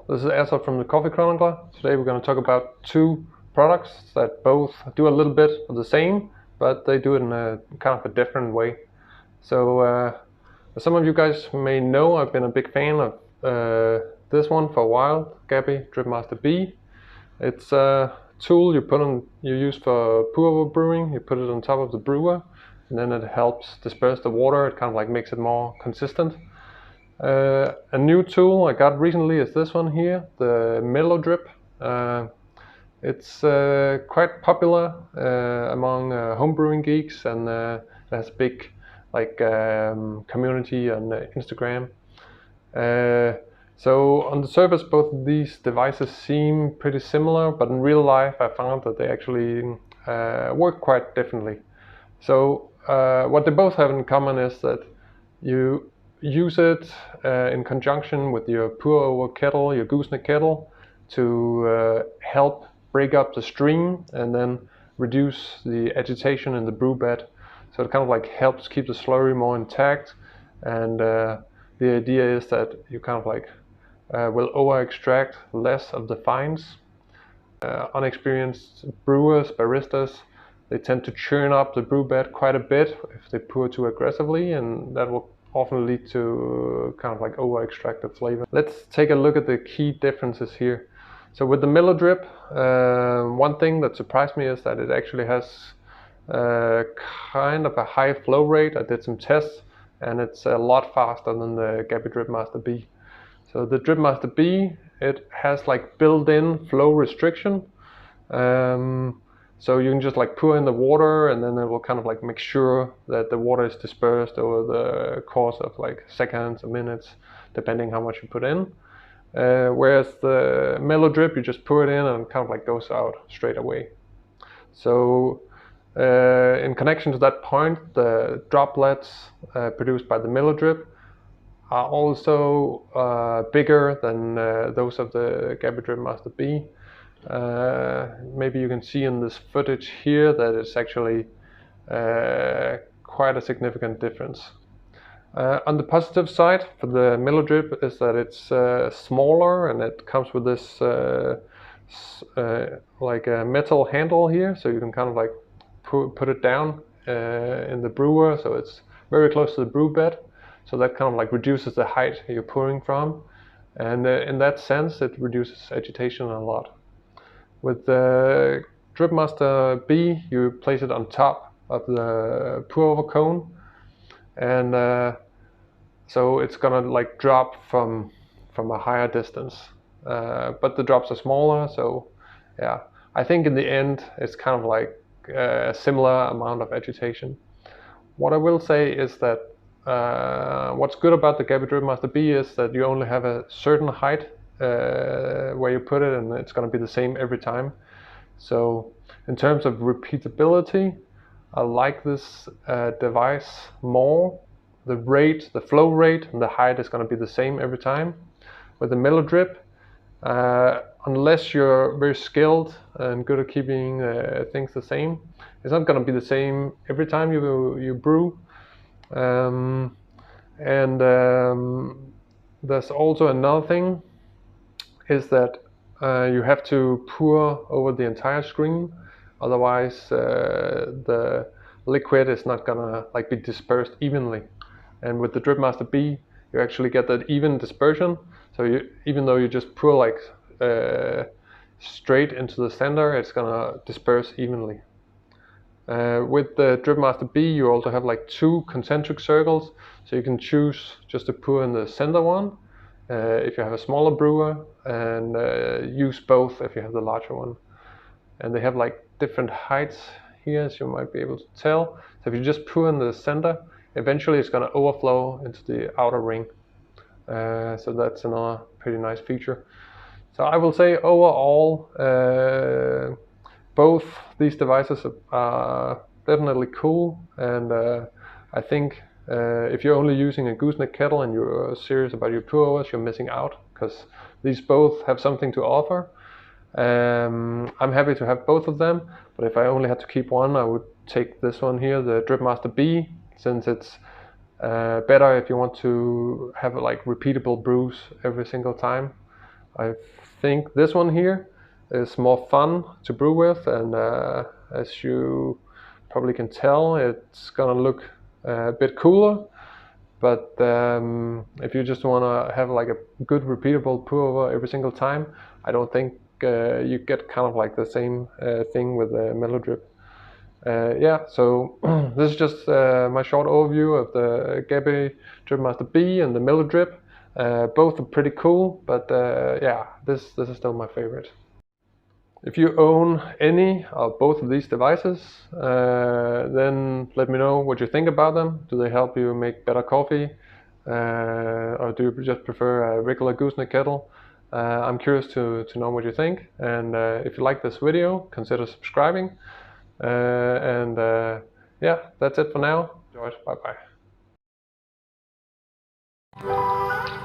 this is Asa from the Coffee Chronicler. Today we're going to talk about two products that both do a little bit of the same, but they do it in a kind of a different way. So as some of you guys may know, I've been a big fan of this one for a while, Gabi Dripmaster B. It's a tool you use for pour-over brewing. You put it on top of the brewer, and then it helps disperse the water. It kind of like makes it more consistent. A new tool I got recently is this one here, the Melodrip. It's quite popular among homebrewing geeks, and it has a big community on Instagram. So on the surface, both of these devices seem pretty similar, but in real life I found that they actually work quite differently. So what they both have in common is that you use it in conjunction with your pour-over kettle, your gooseneck kettle, to help break up the stream and then reduce the agitation in the brew bed. So it kind of like helps keep the slurry more intact, and the idea is that you kind of like will over-extract less of the fines. Unexperienced brewers, baristas, they tend to churn up the brew bed quite a bit if they pour too aggressively, and that will often lead to kind of like over-extracted flavor. Let's take a look at the key differences here. So with the Melodrip, one thing that surprised me is that it actually has kind of a high flow rate. I did some tests, and it's a lot faster than the Gabi Dripmaster B. So the Dripmaster B, it has like built-in flow restriction. So you can just like pour in the water, and then it will kind of like make sure that the water is dispersed over the course of like seconds or minutes, depending how much you put in. Whereas the Melodrip, you just pour it in and it kind of like goes out straight away. So in connection to that point, the droplets produced by the Melodrip are also bigger than those of the Gabi Dripmaster B. Maybe you can see in this footage here that it's actually quite a significant difference. On the positive side for the Melodrip is that it's smaller, and it comes with this like a metal handle here, so you can kind of like put it down in the brewer, so it's very close to the brew bed, so that kind of like reduces the height you're pouring from, and in that sense it reduces agitation a lot. With the Dripmaster B, you place it on top of the pour-over cone, and so it's gonna like drop from a higher distance, but the drops are smaller. So yeah, I think in the end it's kind of like a similar amount of agitation. What I will say is that what's good about the Gabi Dripmaster B is that you only have a certain height where you put it, and it's going to be the same every time. So in terms of repeatability, I like this device more. The flow rate and the height is going to be the same every time. With the Melodrip, unless you're very skilled and good at keeping things the same, it's not going to be the same every time you brew. There's also another thing, is that you have to pour over the entire screen, otherwise the liquid is not gonna like be dispersed evenly. And with the Dripmaster B, you actually get that even dispersion. So even though you just pour like straight into the center, it's gonna disperse evenly. With the Dripmaster B, you also have like two concentric circles, so you can choose just to pour in the center one if you have a smaller brewer, and use both if you have the larger one. And they have like different heights here, as you might be able to tell. So if you just pour in the center, eventually it's going to overflow into the outer ring. So that's another pretty nice feature. So I will say overall, both these devices are definitely cool, and I think if you're only using a gooseneck kettle and you're serious about your pour-overs, you're missing out, because these both have something to offer. I'm happy to have both of them, but if I only had to keep one, I would take this one here, the Dripmaster B, since it's better if you want to have like repeatable brews every single time. I think this one here is more fun to brew with, and as you probably can tell, it's gonna look a bit cooler. But if you just want to have like a good repeatable pour over every single time, I don't think you get kind of like the same thing with the Melodrip. Yeah, so this is just my short overview of the Gabi Dripmaster B and the Melodrip. Both are pretty cool, but yeah, this is still my favorite. If you own any of both of these devices, then let me know what you think about them. Do they help you make better coffee? Or do you just prefer a regular gooseneck kettle? I'm curious to know what you think. And if you like this video, consider subscribing. Yeah, that's it for now. Enjoy it. Bye bye.